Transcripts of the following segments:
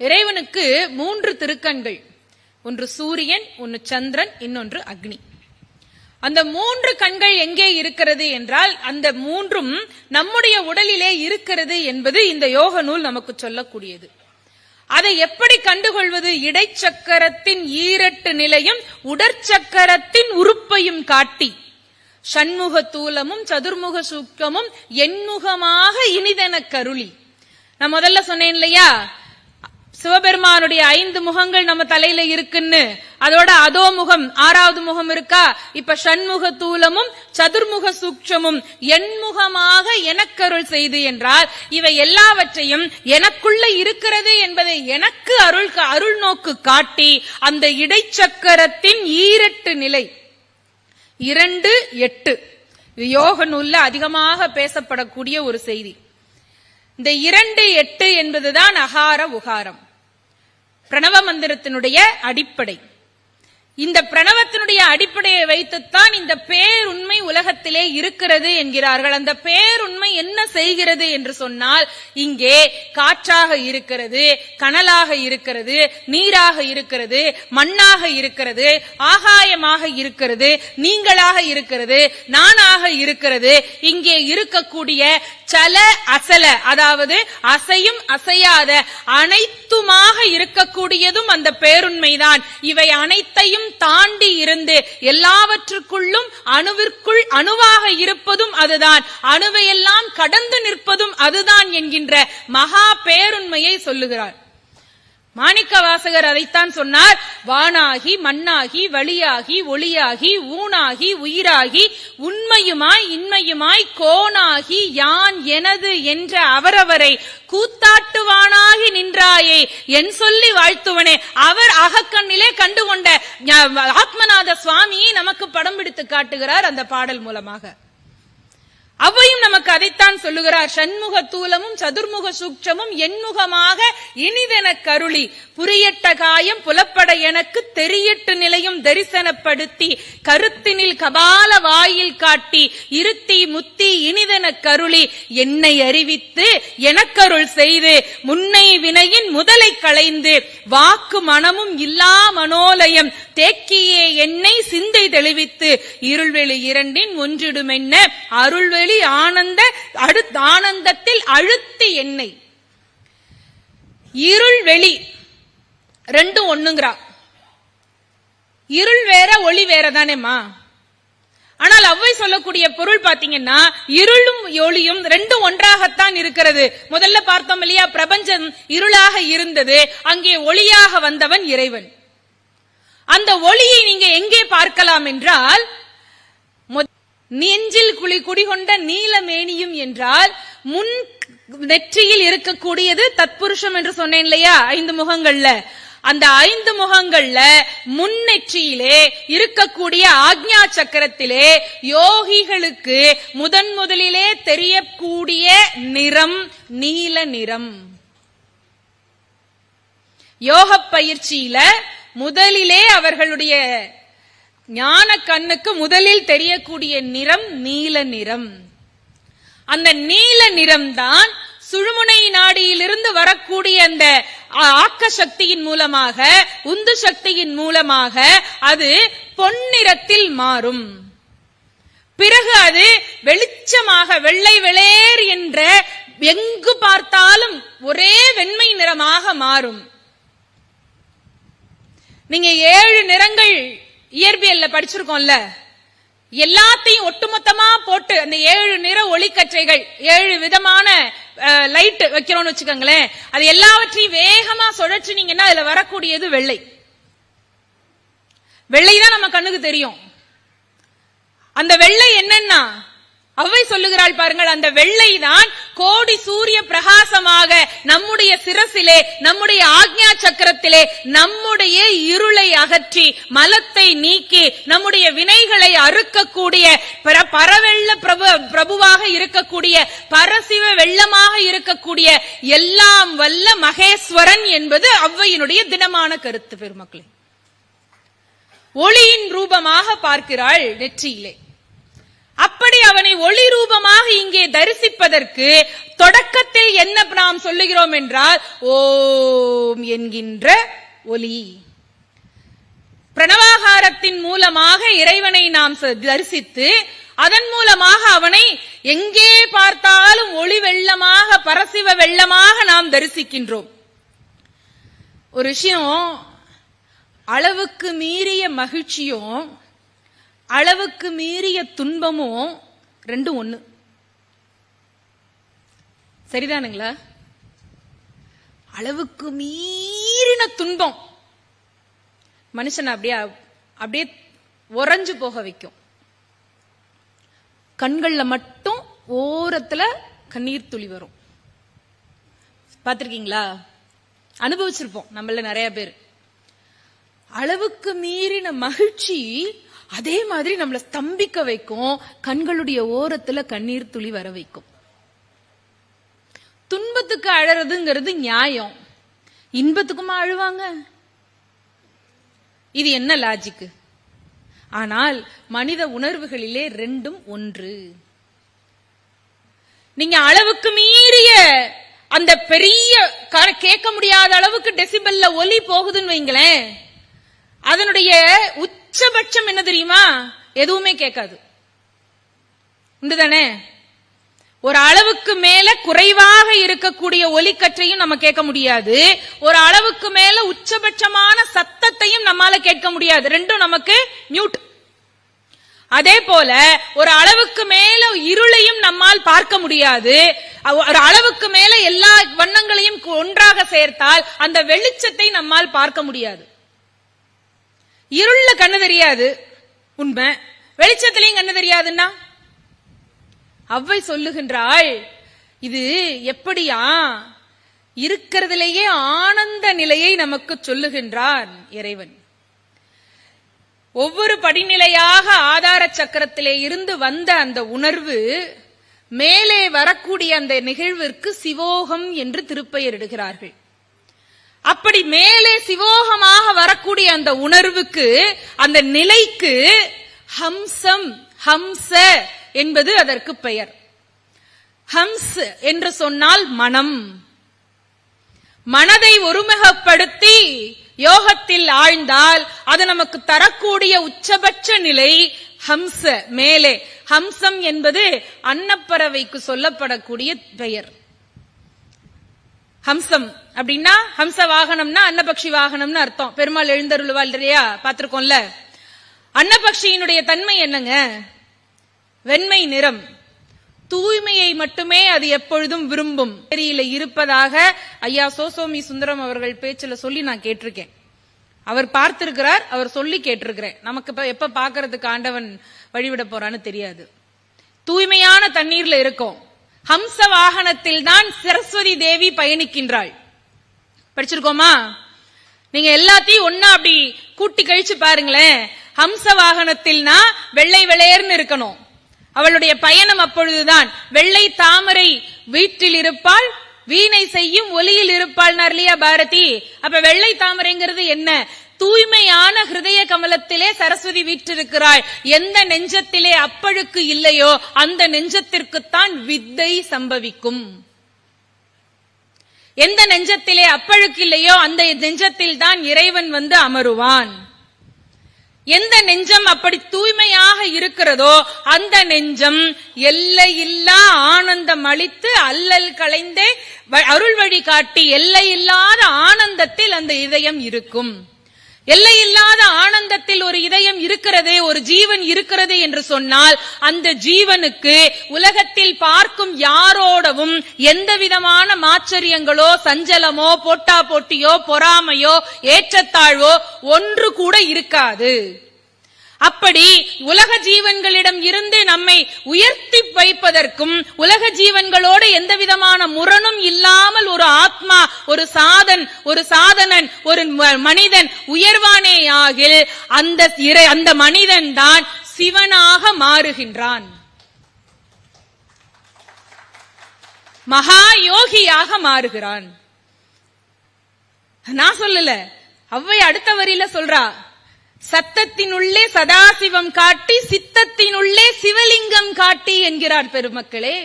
இறைவனுக்கு 3 திருக்கண்கள். ஒன்று சூரியன், ஒன்று சந்திரன், இன்னொன்று அக்னி. அந்த 3 கண்கள் எங்கே இருக்கிறது என்றால் அந்த 3ம் நம்முடைய உடலிலே இருக்கிறது என்பது இந்த யோக நூல் நமக்கு சொல்லக்கூடியது. அதை எப்படி கண்டுகொள்வது? இடைச்சக்கரத்தின் 2 நிலையும் உடற்சக்கரத்தின் உறுப்பையும் காட்டி ஷண்முக தூலமும் சதுர்முக சூக்ஷமும் எண்முகமாக இனிதென கருளி. நான் முதல்ல சொன்னேன் இல்லையா, சிவபெருமானுடைய 5 முகங்கள் நம்ம தலையில இருக்குன்னு. அதோட அதோ முகம் 6வது முகம் இருக்கா? இப்ப ஷண்முக தூலமும் சதுர்முக சூக்ஷமும் எண்முகமாக எனக்கருள் செய்து என்றால் இவை எல்லாவற்றையும் எனக்குள்ள இருக்கிறது என்பதை எனக்கு அருள் நோக்கு காட்டி அந்த இடைச்சக்கரத்தின் 2 நிலை 2, 8 யோக நூல்ல அதிகமாக பேசப்படக்கூடிய ஒரு செய்தி. இந்த 2, 8 என்பதுதான் அகார உகாரம், பிரணவ மந்திரத்தினுடைய அடிப்படை. இந்த பிரணவத்தினுடைய அடிப்படையை வைத்துத்தான் இந்த பேருண்மை உலகத்திலே இருக்கிறது என்கிறார்கள். அந்த பேருண்மை என்ன செய்கிறது என்று சொன்னால், இங்கே காற்றாக இருக்கிறது, கனலாக இருக்கிறது, நீராக இருக்கிறது, மண்ணாக இருக்கிறது, ஆகாயமாக இருக்கிறது, நீங்களாக இருக்கிறது, நானாக இருக்கிறது. இங்கே இருக்கக்கூடிய சல அசல, அதாவது அசையும் அசையாத அனைத்துமாக இருக்கக்கூடியதும் அந்த பேருண்மைதான். இவை அனைத்தையும் தாண்டி இருந்து எல்லாவற்றுக்குள்ளும் அணுவிற்குள் அணுவாக இருப்பதும் அதுதான், அணுவையெல்லாம் கடந்து நிற்பதும் அதுதான் என்கின்ற மகா பேருண்மையை சொல்லுகிறார் மாணிக்க வாசகர். அதைத்தான் சொன்னார். வானாகி மண்ணாகி வழியாகி ஒளியாகி ஊனாகி உயிராகி உண்மையுமாய் இன்மையுமாய் கோனாகி யான் எனது என்ற அவரவரை கூத்தாட்டுவானாகி நின்றாயே என் சொல்லி வாழ்த்துவனே. அவர் அகக்கண்ணிலே கண்டுகொண்ட ஆத்மநாத சுவாமியை நமக்கு படம் பிடித்து காட்டுகிறார் அந்த பாடல் மூலமாக. அவையும் நமக்கு அதைத்தான் சொல்லுகிறார். ஷண்முக தூலமும் சதுர்முக சூக்ஷமும் எண்முகமாக இனிதென கருளி புரியட்ட காயம் புலப்பட எனக்கு தெரியட்டு நிலையும் தரிசனப்படுத்தி கருத்தினில் கபால வாயில் காட்டி இருத்தி முத்தி இனிதென கருளி என்னை அறிவித்து எனக்கருள் செய்து முன்னை வினையின் முதலை களைந்து வாக்கு மனமும் இல்லா மனோலயம் தேக்கியே என்னை சிந்தை தெளிவித்து இருள்வெளி 2இன் ஒன்றிடுமென்ன அருள்வெளி ஆனந்தத்தில் அழுத்தி என்னை. இருள் வெளி 2 ஒண்ணுங்கிறா. இருள் வேற ஒளி வேற தானேமா. ஆனால் அவ்வை சொல்லக்கூடிய பொருள் பாத்தீங்கன்னா இருளும் ஒளியும் 2 ஒன்றாகத்தான் இருக்கிறது. முதல்ல பார்த்தோம் இல்லையா, பிரபஞ்சம் இருளாக இருந்தது, அங்கே ஒளியாக வந்தவன் இறைவன். அந்த ஒளியை நீங்க எங்கே பார்க்கலாம் என்றால், நெஞ்சில் குடிகொண்ட நீலமேனியும் என்றால் முன் நெற்றியில் இருக்கக்கூடியது தத்புருஷம் என்று சொன்னேன் இல்லையா, 5 முகங்கள்ல. அந்த 5 முகங்கள்ல முன்னெற்றியிலே இருக்கக்கூடிய ஆக்ஞா சக்கரத்திலே யோகிகளுக்கு முதலிலே தெரியக்கூடிய நிறம் நீல நிறம். யோக பயிற்சியில முதலிலே அவர்களுடைய ஞான கண்ணுக்கு முதலில் தெரியக்கூடிய நிறம் நீல நிறம். அந்த நீல நிறம் தான் சுழுமுனை நாடியிலிருந்து வரக்கூடிய அந்த ஆக்க சக்தியின் மூலமாக, உந்து சக்தியின் மூலமாக அது பொன்னிறத்தில் மாறும். பிறகு அது வெளிச்சமாக வெள்ளை வெளேர் என்ற எங்கு பார்த்தாலும் ஒரே வெண்மை நிறமாக மாறும். நீங்க 7 நிறங்கள் இயற்பியல்ல படிச்சிருக்கோம்ல, எல்லாத்தையும் ஒட்டுமொத்தமா போட்டு அந்த 7 நிற ஒளிக்கற்றைகள் 7 விதமான லைட் வைக்கிறோம்னு வச்சுக்கோங்களேன், அது எல்லாவற்றையும் வேகமா சுழற்றினீங்கன்னா அதுல வரக்கூடியது வெள்ளை. வெள்ளைதான் நம்ம கண்ணுக்கு தெரியும். அந்த வெள்ளை என்னன்னா அவ்வை சொல்லுகிறாள் பாருங்கள், அந்த வெள்ளை தான் கோடி சூரிய பிரகாசமாக நம்முடைய சிரசிலே, நம்முடைய ஆக்ஞா சக்கரத்திலே நம்முடைய இருளை அகற்றி மலத்தை நீக்கி நம்முடைய வினைகளை அறுக்கக்கூடிய பரவெள்ள பிரபுவாக இருக்கக்கூடிய பரசிவ வெள்ளமாக இருக்கக்கூடிய எல்லாம் வல்ல மகேஸ்வரன் என்பது அவ்வையினுடைய தினமான கருத்து. பெருமக்களே, ஒளியின் ரூபமாக பார்க்கிறாள் நெற்றியிலே. அப்படி அவனை ஒளி ரூபமாக இங்கே தரிசிப்பதற்கு தொடக்கத்தில் என்ன நாம் சொல்லுகிறோம் என்றால் ஓம் என்கின்ற ஒலி. பிரணவாகாரத்தின் மூலமாக இறைவனை நாம் தரிசித்து அதன் மூலமாக அவனை எங்கே பார்த்தாலும் ஒளி வெள்ளமாக பரசிவ வெள்ளமாக நாம் தரிசிக்கின்றோம். ஒரு விஷயம், அளவுக்கு மீறிய மகிழ்ச்சியும் அளவுக்கு மீறிய துன்பமும் ரெண்டும் ஒண்ணு. சரிதானுங்களா? அளவுக்கு மீறின துன்பம் மனுஷன் அப்படியே உறைஞ்சு போக வைக்கும். கண்கள்ல மட்டும் ஓரத்துல கண்ணீர் துளி வரும். பாத்திருக்கீங்களா? அனுபவிச்சிருப்போம் நம்மள நிறைய பேர். அளவுக்கு மீறின மகிழ்ச்சி அதே மாதிரி நம்மளை ஸ்தம்பிக்க வைக்கும், கண்களுடைய ஓரத்துல கண்ணீர் துளி வர வைக்கும். துன்பத்துக்கு அழறதுங்கிறது நியாயம், இன்பத்துக்குமா அழுவாங்க? இது என்ன லாஜிக்? ஆனால் மனித உணர்வுகளிலே ரெண்டும் ஒன்று. நீங்க அளவுக்கு மீறிய அந்த பெரிய கேட்க முடியாத அளவுக்கு டெசிபல்ல ஒலி போகுதுன்னு வைங்களேன், அதனுடைய உச்சபட்சம் என்ன தெரியுமா? எதுவுமே கேட்காது. உண்டுதானே? ஒரு அளவுக்கு மேல குறைவாக இருக்கக்கூடிய ஒலிக்கற்றையும் நம்ம கேட்க முடியாது, ஒரு அளவுக்கு மேல உச்சபட்சமான சத்தத்தையும் நம்மால கேட்க முடியாது. ரெண்டும் நமக்கு மியூட். அதே போல ஒரு அளவுக்கு மேல இருளையும் நம்மால் பார்க்க முடியாது, ஒரு அளவுக்கு மேல எல்லா வண்ணங்களையும் ஒன்றாக சேர்த்தால் அந்த வெளிச்சத்தை நம்மால் பார்க்க முடியாது. இருள்ல கண்ணு தெரியாது உண்மை, வெளிச்சத்திலையும் கண்ணு தெரியாதுன்னா அவ்வை சொல்லுகின்றாள், இது எப்படியா? இருக்கிறதிலேயே ஆனந்த நிலையை நமக்கு சொல்லுகின்றான் இறைவன். ஒவ்வொரு படிநிலையாக ஆதார சக்கரத்திலே இருந்து வந்த அந்த உணர்வு மேலே வரக்கூடிய அந்த நிகழ்விற்கு சிவோகம் என்று திருப்பெயரிடுகிறார்கள். அப்படி மேலே சிவோகமாக வரக்கூடிய அந்த உணர்வுக்கு, அந்த நிலைக்கு ஹம்சம், ஹம்ச என்பது அதற்கு பெயர். ஹம்ஸ் என்று சொன்னால் மனம். மனதை ஒருமுகப்படுத்தி யோகத்தில் ஆழ்ந்தால் அது நமக்கு தரக்கூடிய உச்சபட்ச நிலை ஹம்ச, மேலே. ஹம்சம் என்பது அன்னப்பறவைக்கு சொல்லப்படக்கூடிய பெயர். ஹம்சம் அப்படின்னா ஹம்ச வாகனம்னா அன்னபக்ஷி வாகனம்னு அர்த்தம். பெருமாள் எழுந்தருள்வாள் இல்லையா, பாத்திருக்கோம்ல. அன்னபக்ஷியினுடைய தன்மை என்னங்க? வெண்மை நிறம், தூய்மையை மட்டுமே அது எப்பொழுதும் விரும்பும். ஏரியில இருப்பதாக ஐயா சோசோமி சுந்தரம் அவர்கள் பேச்சுல சொல்லி நான் கேட்டிருக்கேன். அவர் பார்த்திருக்கிறார், அவர் சொல்லி கேட்டிருக்கிறேன். நமக்கு எப்ப பாக்குறதுக்கு ஆண்டவன் வழிவிட போறான்னு தெரியாது. தூய்மையான தண்ணீர்ல இருக்கும். ஹம்ச வாகனத்தில் தான் சரஸ்வதி தேவி பயணிக்கின்றாள். படிச்சிருக்கோமா? நீங்க எல்லாத்தையும் ஒன்னா அப்படி கூட்டி கழிச்சு பாருங்களேன். ஹம்ச வாகனத்தில்னா வெள்ளை வெளையர்னு இருக்கணும். அவளுடைய பயணம் அப்பொழுதுதான். வெள்ளை தாமரை வீட்டில் இருப்பாள், வீணை செய்யும் ஒலியில் இருப்பாள் இல்லையா பாரதி? அப்ப வெள்ளை தாமரைங்கிறது என்ன? தூய்மையான ஹிருதய கமலத்திலே சரஸ்வதி வீற்றிருக்கிறாள். எந்த நெஞ்சத்திலே அப்பழுக்கு இல்லையோ அந்த நெஞ்சத்திற்குத்தான் வித்தை சம்பவிக்கும். எந்த நெஞ்சத்திலே அப்பழுக்கு இல்லையோ அந்த நெஞ்சத்தில் தான் இறைவன் வந்து அமருவான். எந்த நெஞ்சம் அப்படி தூய்மையாக இருக்கிறதோ அந்த நெஞ்சம் எல்லையில்லா ஆனந்தம் அளித்து அல்லல் களைந்தே அருள் வழி காட்டி எல்லையில்லாத ஆனந்தத்தில் அந்த இதயம் இருக்கும். எல்லையில்லாத ஆனந்தத்தில் ஒரு இதயம் இருக்கிறதே, ஒரு ஜீவன் இருக்கிறது என்று சொன்னால் அந்த ஜீவனுக்கு உலகத்தில் பார்க்கும் யாரோடவும் எந்த விதமான மாச்சரியங்களோ சஞ்சலமோ போட்டா போட்டியோ பொறாமையோ ஏற்றத்தாழ்வோ ஒன்று கூட இருக்காது. அப்படி உலக ஜீவன்களிடம் இருந்து நம்மை உயர்த்தி வைப்பதற்கும் உலக ஜீவன்களோடு எந்த விதமான முரணும் இல்லாமல் ஒரு ஆத்மா, ஒரு சாதனன், ஒரு மனிதன் உயர்வானேயாகில் அந்த மனிதன் தான் சிவனாக மாறுகின்றான், மகா யோகியாக மாறுகிறான். நான் சொல்லல, அவ்வை அடுத்த வரியில சொல்றா, சத்தத்தினுள்ளே சதாசிவம் காட்டி சித்தத்தினுள்ளே சிவலிங்கம் காட்டி என்கிறார் பெருமக்களே.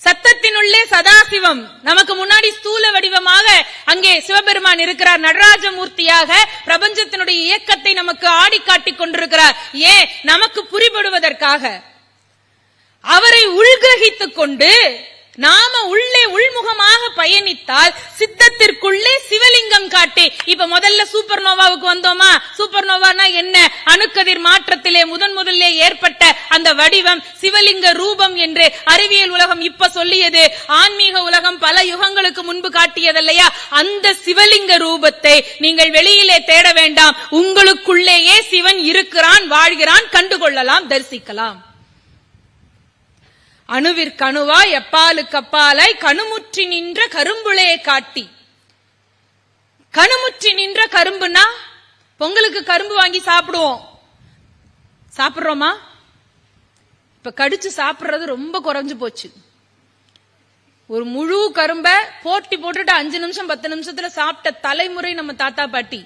சத்தத்தினுள்ளே சதாசிவம், நமக்கு முன்னாடி ஸ்தூல வடிவமாக அங்கே சிவபெருமான் இருக்கிறார். நடராஜமூர்த்தியாக பிரபஞ்சத்தினுடைய இயக்கத்தை நமக்கு ஆடி காட்டிக் கொண்டிருக்கிறார். ஏன்? நமக்கு புரிபடுவதற்காக. அவரை உள்கிரகித்துக் கொண்டு நாம உள்ளே உள்முகமாக பயணித்தால் சித்தத்திற்குள்ளே சிவலிங்கம் காட்டி. இப்ப முதல்ல சூப்பர் நோவாவுக்கு வந்தோமா? சூப்பர் நோவானா என்ன? அணுக்கதிர் மாற்றத்திலே முதல்ல ஏற்பட்ட அந்த வடிவம் சிவலிங்க ரூபம் என்று அறிவியல் உலகம் இப்ப சொல்லியது. ஆன்மீக உலகம் பல யுகங்களுக்கு முன்பு காட்டியதில்லையா? அந்த சிவலிங்க ரூபத்தை நீங்கள் வெளியிலே தேட வேண்டாம், உங்களுக்குள்ளேயே சிவன் இருக்கிறான், வாழ்கிறான், கண்டுகொள்ளலாம், தரிசிக்கலாம். அணுவிற்கணுவாய் எப்பாலுக்கு அப்பாலாய் கணுமுற்றி நின்ற கரும்புளையை காட்டி. கணுமுற்றி நின்ற கரும்புனா பொங்கலுக்கு கரும்பு வாங்கி சாப்பிடுவோம், சாப்பிடுறோமா? இப்ப கடிச்சு சாப்பிடுறது ரொம்ப குறைஞ்சு போச்சு. ஒரு முழு கரும்ப போட்டுட்டு 5 நிமிஷம் 10 நிமிஷத்துல சாப்பிட்ட தலைமுறை நம்ம தாத்தா பாட்டி.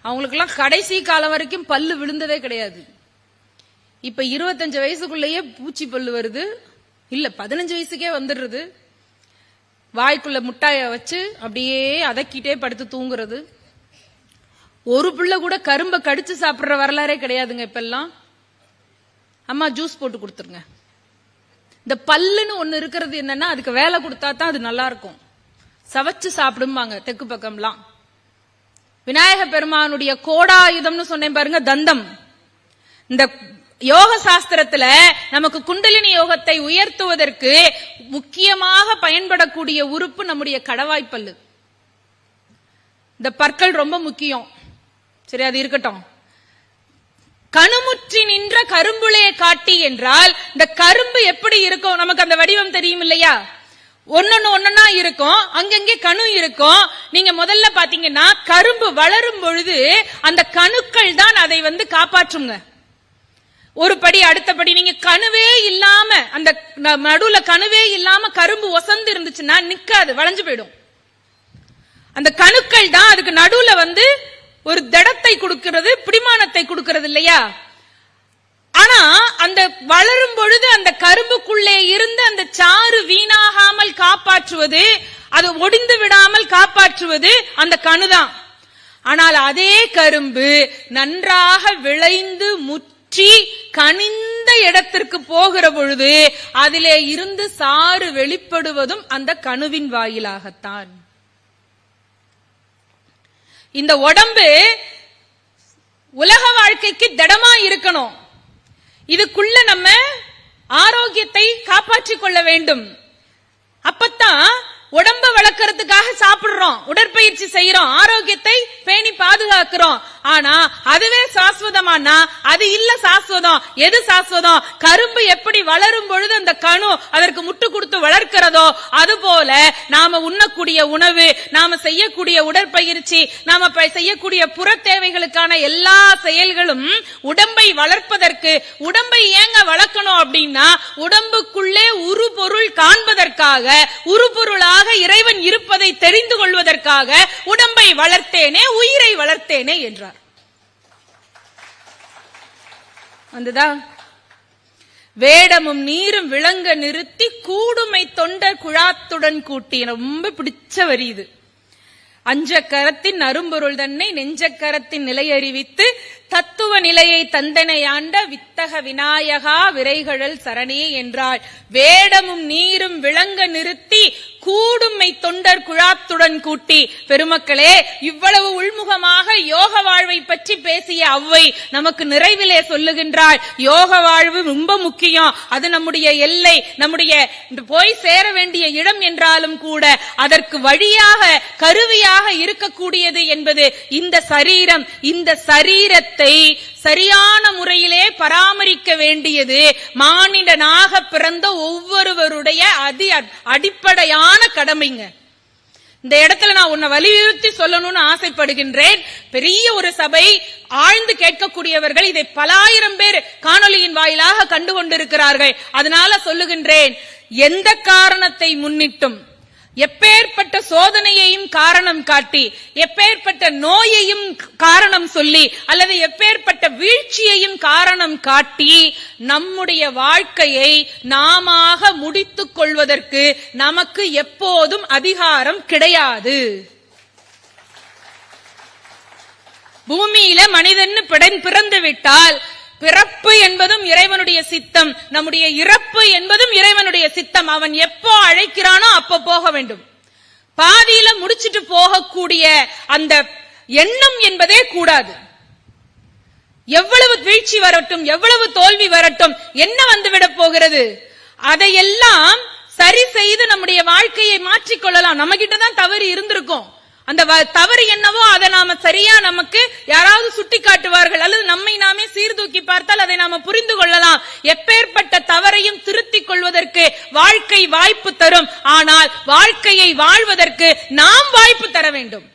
அவங்களுக்கு எல்லாம் கடைசி காலம் வரைக்கும் பல்லு விழுந்ததே கிடையாது. இப்ப 25 வயசுக்குள்ளேயே பூச்சி பல்லு வருது, இல்ல 15 வயசுக்கே வந்துடுறது. வாய்க்குள்ள முட்டாய வச்சு அப்படியே அதக்கிட்டே படுத்து தூங்குறது. ஒரு பிள்ளை கூட கரும்பை கடிச்சு சாப்பிடுற வரலாறே கிடையாதுங்க இப்ப எல்லாம். அம்மா ஜூஸ் போட்டு கொடுத்துருங்க. இந்த பல்லுன்னு ஒண்ணு இருக்கிறது என்னன்னா, அதுக்கு வேலை கொடுத்தா தான் அது நல்லா இருக்கும். சவச்சு சாப்பிடும்பாங்க தெற்கு பக்கம்லாம். விநாயக பெருமானுடைய கோடாயுதம்னு சொன்னேன் பாருங்க, தந்தம். இந்த யோக சாஸ்திரத்துல நமக்கு குண்டலினி யோகத்தை உயர்த்துவதற்கு முக்கியமாக பயன்படக்கூடிய உறுப்பு நம்முடைய கடவாய்ப்பல்லு. இந்த பற்கள் ரொம்ப முக்கியம். சரி, அது இருக்கட்டும். கணுமுற்றி நின்ற கரும்புளையை காட்டி என்றால் இந்த கரும்பு எப்படி இருக்கும்? நமக்கு அந்த வடிவம் தெரியும் இல்லையா? ஒன்னொன்னா இருக்கும், அங்கங்கே கணு இருக்கும். நீங்க முதல்ல பாத்தீங்கன்னா கரும்பு வளரும் பொழுது அந்த கணுக்கள் தான் அதை காப்பாற்றுங்க. ஒரு படி அடுத்தபடி நீங்க கணுவே இல்லாம, அந்த நடுவுல கணுவே இல்லாம கரும்பு ஒசந்து இருந்துச்சுன்னா நிக்காது, வளைஞ்சு போயிடும். அந்த கணுக்கள் தான் அதுக்கு நடுவுல ஒரு திடத்தை கொடுக்கிறது, பிடிமானத்தை கொடுக்கிறது இல்லையா? ஆனா அந்த வளரும் பொழுது அந்த கரும்புக்குள்ளே இருந்து அந்த சாறு வீணாகாமல் காப்பாற்றுவது, அது ஒடிந்து விடாமல் காப்பாற்றுவது அந்த கணுதான். ஆனால் அதே கரும்பு நன்றாக விளைந்து முற்றி கனிந்த இடத்திற்கு போகிற பொழுது அதிலே இருந்து சாறு வெளிப்படுவதும் அந்த கணுவின் வாயிலாகத்தான். இந்த உடம்பு உலக வாழ்க்கைக்கு திடமா இருக்கணும். இதுக்குள்ள நம்ம ஆரோக்கியத்தை காப்பாற்றிக் கொள்ள வேண்டும். அப்பத்தான் உடம்ப வளர்க்கறதுக்காக சாப்பிடுறோம், உடற்பயிற்சி செய்யறோம், ஆரோக்கியத்தை பேணி பாதுகாக்கிறோம். ஆனா அதுவே சாஸ்வதமானா அது இல்ல. சாஸ்வதம் எது? சாஸ்வதம் கரும்பு எப்படி வளரும் பொழுது அந்த கணு அதற்கு முட்டு கொடுத்து வளர்க்கிறதோ அதுபோல நாம உண்ணக்கூடிய உணவு, நாம செய்யக்கூடிய உடற்பயிற்சி, நாம செய்யக்கூடிய புற தேவைகளுக்கான எல்லா செயல்களும் உடம்பை வளர்ப்பதற்கு. உடம்பை ஏங்க வளர்க்கணும் அப்படின்னா, உடம்புக்குள்ளே உருபொருள் காண்பதற்காக, உருபொருளாக இறைவன் இருப்பதை தெரிந்து கொள்வதற்காக உடம்பை வளர்த்தேனே, உயிரை வளர்த்தேனே என்றார். வந்துதான் வேடமும் நீரும் விளங்க நிறுத்தி கூடுமை தொண்டர் குழாத்துடன் கூட்டி. ரொம்ப பிடிச்ச வரி இது. அஞ்சக்கரத்தின் அரும்பொருள் தன்னை நெஞ்சக்கரத்தின் நிலையறிவித்து தத்துவ நிலையை தந்தனையாண்ட வித்தக விநாயகா விரைகழல் சரணே என்றாள். வேடமும் நீரும் விளங்க நிறுத்தி கூடுமை தொண்டர் குழாத்துடன் கூட்டி. பெருமக்களே, இவ்வளவு உள்முகமாக யோக வாழ்வை பற்றி பேசிய அவ்வை நமக்கு நிறைவிலே சொல்லுகின்றாள், யோக வாழ்வு ரொம்ப முக்கியம். அது நம்முடைய எல்லை, நம்முடைய போய் சேர வேண்டிய இடம் என்றாலும் கூட அதற்கு வழியாக கருவியாக இருக்கக்கூடியது என்பது இந்த சரீரம். இந்த சரீரத்தை சரியான முறையிலே பராமரிக்க வேண்டியது மானிடனாக பிறந்த ஒவ்வொருவருடைய அடிப்படையான கடமைங்க. இந்த இடத்துல நான் உன்னை வலியுறுத்தி சொல்லணும்னு ஆசைப்படுகின்றேன். பெரிய ஒரு சபை, ஆழ்ந்து கேட்கக்கூடியவர்கள், இதை பலாயிரம் பேர் காணொலியின் வாயிலாக கண்டு கொண்டிருக்கிறார்கள். அதனால சொல்லுகின்றேன், எந்த காரணத்தை முன்னிட்டும் எப்பேற்பட்ட சோதனையையும் காரணம் காட்டி, எப்பேற்பட்ட நோயையும் காரணம் சொல்லி, அல்லது எப்பேற்பட்ட வீழ்ச்சியையும் காரணம் காட்டி நம்முடைய வாழ்க்கையை நாமாக முடித்துக் கொள்வதற்கு நமக்கு எப்போதும் அதிகாரம் கிடையாது. பூமியில மனிதன் பிறந்து விட்டால் பிறப்பு என்பதும் இறைவனுடைய சித்தம், நம்முடைய இறப்பு என்பதும் இறைவனுடைய சித்தம். அவன் எப்போ அழைக்கிறானோ அப்ப போக வேண்டும். பாதியில முடிச்சிட்டு போகக்கூடிய அந்த எண்ணம் என்பதே கூடாது. எவ்வளவு வீழ்ச்சி வரட்டும், எவ்வளவு தோல்வி வரட்டும், என்ன வந்துவிட போகிறது, அதையெல்லாம் சரி செய்து நம்முடைய வாழ்க்கையை மாற்றிக்கொள்ளலாம். நம்ம கிட்டதான் தவறு இருந்திருக்கும். அந்த தவறு என்னவோ அதை நாம சரியா நமக்கு யாராவது சுட்டி காட்டுவார்கள், அல்லது நம்மை நாமே சீர்தூக்கி பார்த்தால் அதை நாம புரிந்து கொள்ளலாம். எப்பேற்பட்ட தவறையும் திருத்திக் கொள்வதற்கு வாழ்க்கை வாய்ப்பு தரும். ஆனால் வாழ்க்கையை வாழ்வதற்கு நாம் வாய்ப்பு தர வேண்டும்.